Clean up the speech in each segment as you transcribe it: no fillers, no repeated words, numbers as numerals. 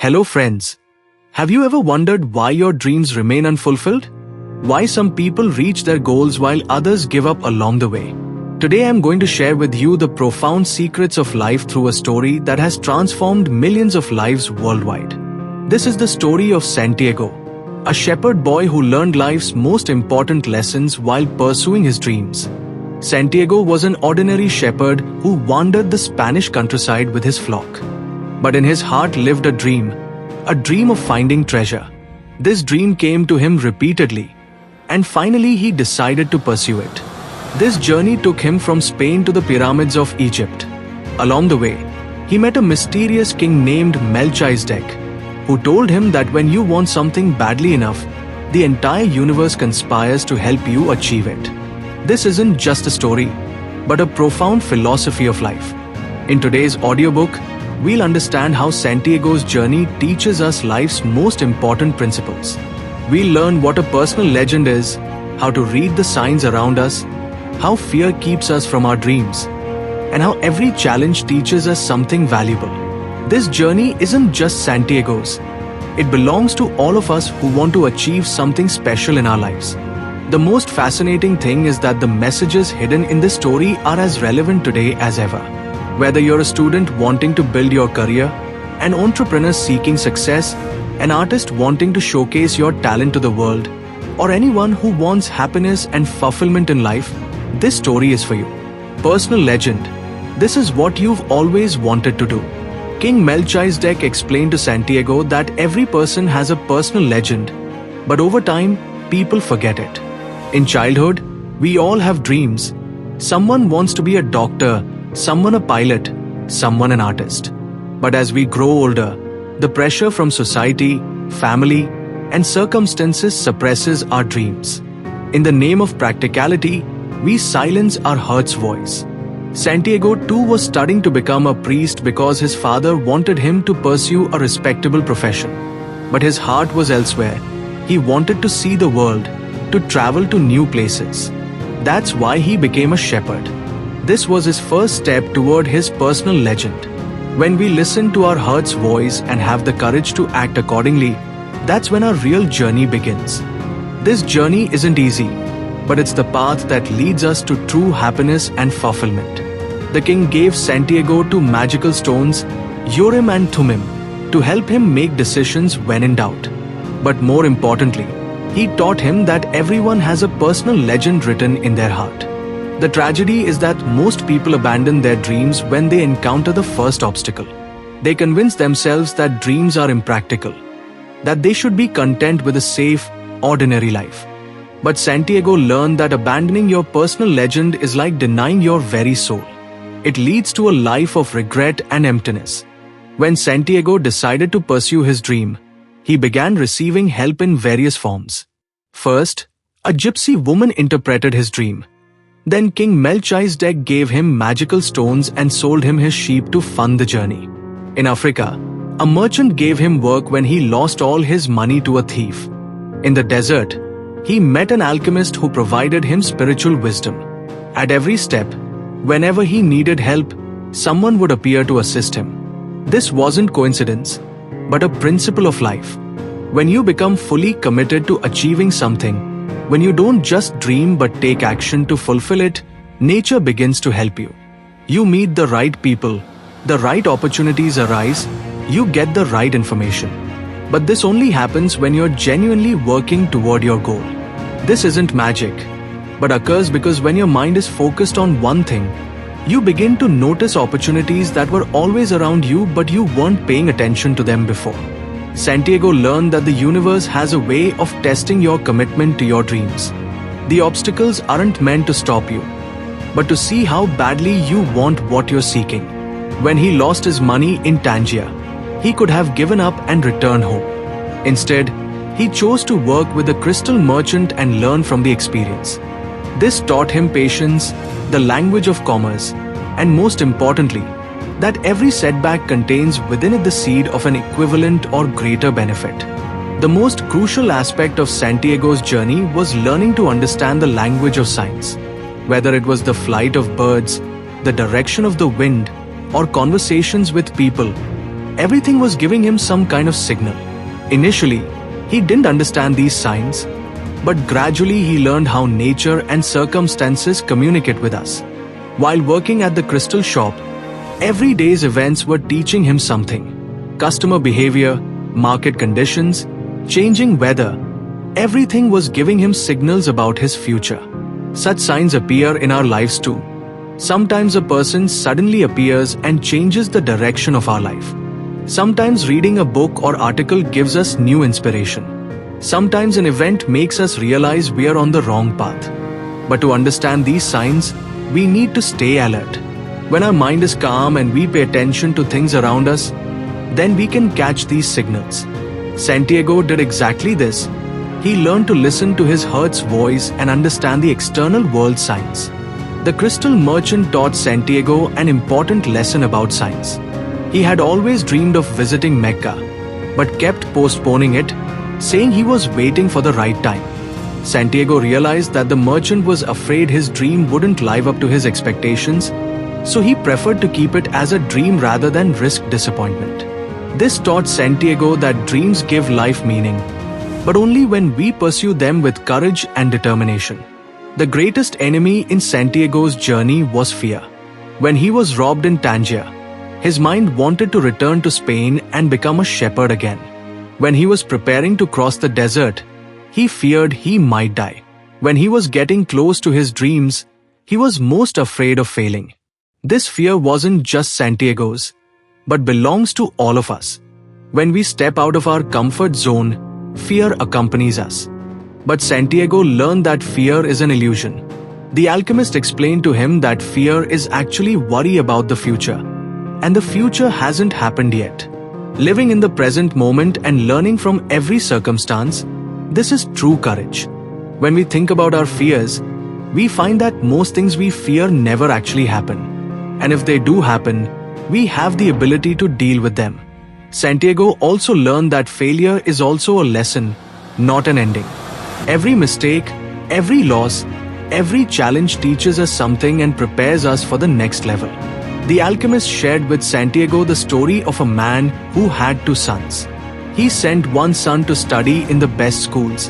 Hello friends. Have you ever wondered why your dreams remain unfulfilled? Why some people reach their goals while others give up along the way? Today I am going to share with you the profound secrets of life through a story that has transformed millions of lives worldwide. This is the story of Santiago, a shepherd boy who learned life's most important lessons while pursuing his dreams. Santiago was an ordinary shepherd who wandered the Spanish countryside with his flock. But in his heart lived a dream of finding treasure. This dream came to him repeatedly, and finally he decided to pursue it. This journey took him from Spain to the pyramids of Egypt. Along the way, he met a mysterious king named Melchizedek, who told him that when you want something badly enough, the entire universe conspires to help you achieve it. This isn't just a story, but a profound philosophy of life. In today's audiobook, we'll understand how Santiago's journey teaches us life's most important principles. We'll learn what a personal legend is, how to read the signs around us, how fear keeps us from our dreams, and how every challenge teaches us something valuable. This journey isn't just Santiago's. It belongs to all of us who want to achieve something special in our lives. The most fascinating thing is that the messages hidden in this story are as relevant today as ever. Whether you're a student wanting to build your career, an entrepreneur seeking success, an artist wanting to showcase your talent to the world, or anyone who wants happiness and fulfillment in life, this story is for you. Personal legend. This is what you've always wanted to do. King Melchizedek explained to Santiago that every person has a personal legend, but over time, people forget it. In childhood, we all have dreams. Someone wants to be a doctor, someone a pilot, someone an artist. But as we grow older, the pressure from society, family, and circumstances suppresses our dreams. In the name of practicality, we silence our heart's voice. Santiago too was studying to become a priest because his father wanted him to pursue a respectable profession. But his heart was elsewhere. He wanted to see the world, to travel to new places. That's why he became a shepherd. This was his first step toward his personal legend. When we listen to our heart's voice and have the courage to act accordingly, that's when our real journey begins. This journey isn't easy, but it's the path that leads us to true happiness and fulfillment. The king gave Santiago two magical stones, Urim and Thummim, to help him make decisions when in doubt. But more importantly, he taught him that everyone has a personal legend written in their heart. The tragedy is that most people abandon their dreams when they encounter the first obstacle. They convince themselves that dreams are impractical, that they should be content with a safe, ordinary life. But Santiago learned that abandoning your personal legend is like denying your very soul. It leads to a life of regret and emptiness. When Santiago decided to pursue his dream, he began receiving help in various forms. First, a gypsy woman interpreted his dream. Then King Melchizedek gave him magical stones and sold him his sheep to fund the journey. In Africa, a merchant gave him work when he lost all his money to a thief. In the desert, he met an alchemist who provided him spiritual wisdom. At every step, whenever he needed help, someone would appear to assist him. This wasn't coincidence, but a principle of life. When you become fully committed to achieving something, when you don't just dream but take action to fulfill it, nature begins to help you. You meet the right people, the right opportunities arise, you get the right information. But this only happens when you're genuinely working toward your goal. This isn't magic, but occurs because when your mind is focused on one thing, you begin to notice opportunities that were always around you but you weren't paying attention to them before. Santiago learned that the universe has a way of testing your commitment to your dreams. The obstacles aren't meant to stop you, but to see how badly you want what you're seeking. When he lost his money in Tangier, he could have given up and returned home. Instead, he chose to work with a crystal merchant and learn from the experience. This taught him patience, the language of commerce, and most importantly, that every setback contains within it the seed of an equivalent or greater benefit. The most crucial aspect of Santiago's journey was learning to understand the language of signs. Whether it was the flight of birds, the direction of the wind, or conversations with people, Everything was giving him some kind of signal. Initially, he didn't understand these signs, but gradually he learned how nature and circumstances communicate with us. While working at the crystal shop, every day's events were teaching him something. Customer behavior, market conditions, changing weather, everything was giving him signals about his future. Such signs appear in our lives too. Sometimes a person suddenly appears and changes the direction of our life. Sometimes reading a book or article gives us new inspiration. Sometimes an event makes us realize we are on the wrong path. But to understand these signs, we need to stay alert. When our mind is calm and we pay attention to things around us, then we can catch these signals. Santiago did exactly this. He learned to listen to his heart's voice and understand the external world signs. The crystal merchant taught Santiago an important lesson about signs. He had always dreamed of visiting Mecca, but kept postponing it, saying he was waiting for the right time. Santiago realized that the merchant was afraid his dream wouldn't live up to his expectations, so he preferred to keep it as a dream rather than risk disappointment. This taught Santiago that dreams give life meaning, but only when we pursue them with courage and determination. The greatest enemy in Santiago's journey was fear. When he was robbed in Tangier, his mind wanted to return to Spain and become a shepherd again. When he was preparing to cross the desert, he feared he might die. When he was getting close to his dreams, he was most afraid of failing. This fear wasn't just Santiago's, but belongs to all of us. When we step out of our comfort zone, fear accompanies us. But Santiago learned that fear is an illusion. The alchemist explained to him that fear is actually worry about the future, and the future hasn't happened yet. Living in the present moment and learning from every circumstance, this is true courage. When we think about our fears, we find that most things we fear never actually happen. And if they do happen, we have the ability to deal with them. Santiago also learned that failure is also a lesson, not an ending. Every mistake, every loss, every challenge teaches us something and prepares us for the next level. The alchemist shared with Santiago the story of a man who had two sons. He sent one son to study in the best schools,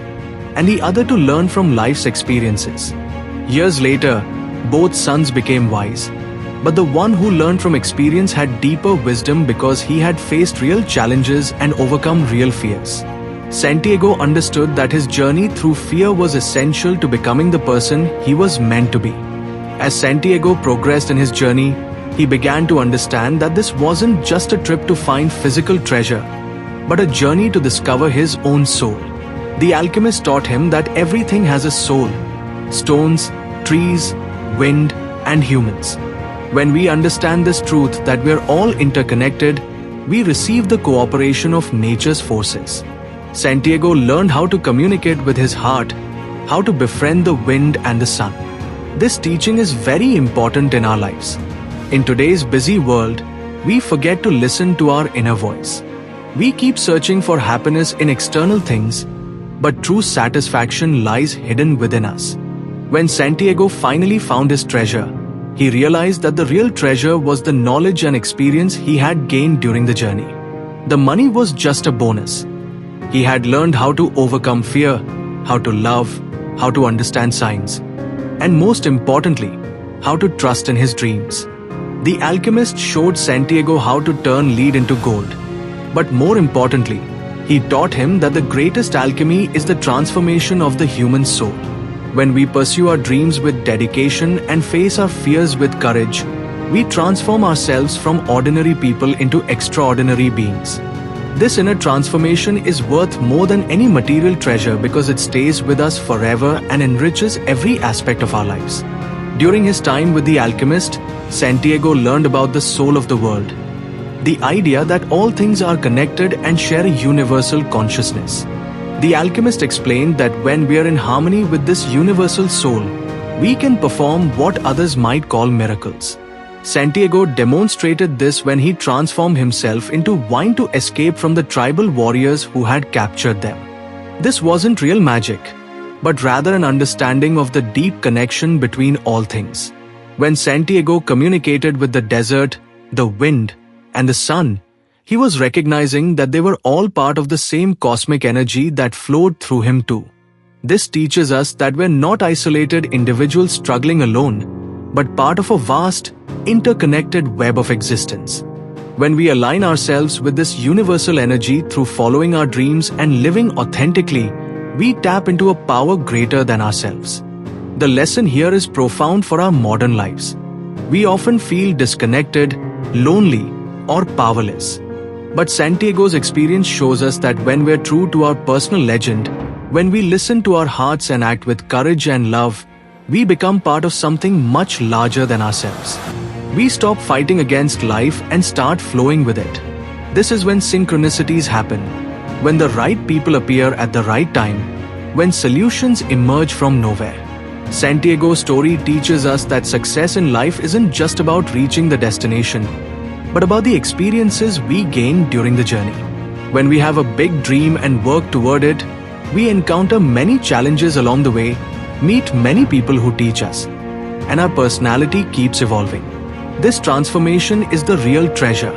and the other to learn from life's experiences. Years later, both sons became wise, but the one who learned from experience had deeper wisdom because he had faced real challenges and overcome real fears. Santiago understood that his journey through fear was essential to becoming the person he was meant to be. As Santiago progressed in his journey, he began to understand that this wasn't just a trip to find physical treasure, but a journey to discover his own soul. The alchemist taught him that everything has a soul: stones, trees, wind, and humans. When we understand this truth that we're all interconnected, we receive the cooperation of nature's forces. Santiago learned how to communicate with his heart, how to befriend the wind and the sun. This teaching is very important in our lives. In today's busy world, we forget to listen to our inner voice. We keep searching for happiness in external things, but true satisfaction lies hidden within us. When Santiago finally found his treasure, he realized that the real treasure was the knowledge and experience he had gained during the journey. The money was just a bonus. He had learned how to overcome fear, how to love, how to understand signs, and most importantly, how to trust in his dreams. The alchemist showed Santiago how to turn lead into gold. But more importantly, he taught him that the greatest alchemy is the transformation of the human soul. When we pursue our dreams with dedication and face our fears with courage, we transform ourselves from ordinary people into extraordinary beings. This inner transformation is worth more than any material treasure because it stays with us forever and enriches every aspect of our lives. During his time with the alchemist, Santiago learned about the soul of the world, the idea that all things are connected and share a universal consciousness. The alchemist explained that when we are in harmony with this universal soul, we can perform what others might call miracles. Santiago demonstrated this when he transformed himself into wine to escape from the tribal warriors who had captured them. This wasn't real magic, but rather an understanding of the deep connection between all things. When Santiago communicated with the desert, the wind, and the sun, He was recognizing that they were all part of the same cosmic energy that flowed through him too. This teaches us that we're not isolated individuals struggling alone, but part of a vast, interconnected web of existence. When we align ourselves with this universal energy through following our dreams and living authentically, we tap into a power greater than ourselves. The lesson here is profound for our modern lives. We often feel disconnected, lonely, or powerless. But Santiago's experience shows us that when we're true to our personal legend, when we listen to our hearts and act with courage and love, we become part of something much larger than ourselves. We stop fighting against life and start flowing with it. This is when synchronicities happen, when the right people appear at the right time, when solutions emerge from nowhere. Santiago's story teaches us that success in life isn't just about reaching the destination, but about the experiences we gain during the journey. When we have a big dream and work toward it, we encounter many challenges along the way, meet many people who teach us, and our personality keeps evolving. This transformation is the real treasure.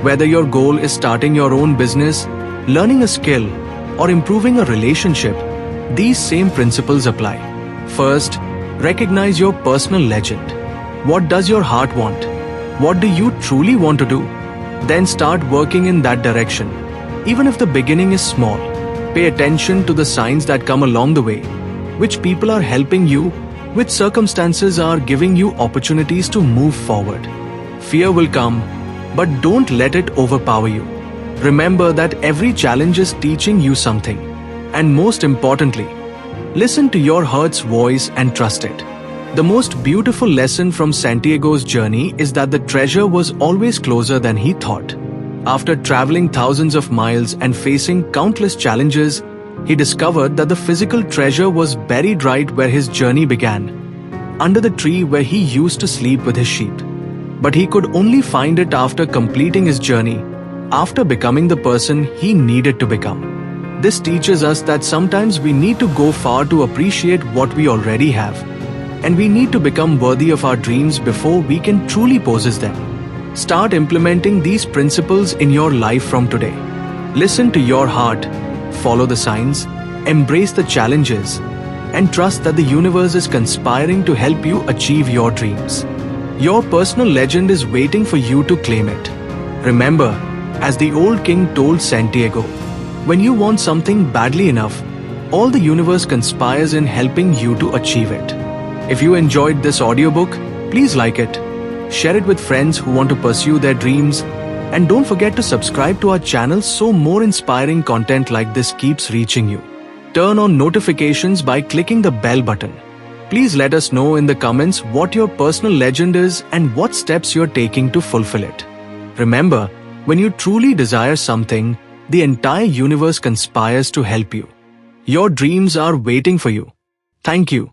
Whether your goal is starting your own business, learning a skill, or improving a relationship, these same principles apply. First, recognize your personal legend. What does your heart want? What do you truly want to do? Then start working in that direction. Even if the beginning is small, pay attention to the signs that come along the way. Which people are helping you? Which circumstances are giving you opportunities to move forward? Fear will come, but don't let it overpower you. Remember that every challenge is teaching you something. And most importantly, listen to your heart's voice and trust it. The most beautiful lesson from Santiago's journey is that the treasure was always closer than he thought. After traveling thousands of miles and facing countless challenges, he discovered that the physical treasure was buried right where his journey began, under the tree where he used to sleep with his sheep. But he could only find it after completing his journey, after becoming the person he needed to become. This teaches us that sometimes we need to go far to appreciate what we already have, and we need to become worthy of our dreams before we can truly possess them. Start implementing these principles in your life from today. Listen to your heart, follow the signs, embrace the challenges, and trust that the universe is conspiring to help you achieve your dreams. Your personal legend is waiting for you to claim it. Remember, as the old king told Santiago, when you want something badly enough, all the universe conspires in helping you to achieve it. If you enjoyed this audiobook, please like it, share it with friends who want to pursue their dreams, and don't forget to subscribe to our channel so more inspiring content like this keeps reaching you. Turn on notifications by clicking the bell button. Please let us know in the comments what your personal legend is and what steps you're taking to fulfill it. Remember, when you truly desire something, the entire universe conspires to help you. Your dreams are waiting for you. Thank you.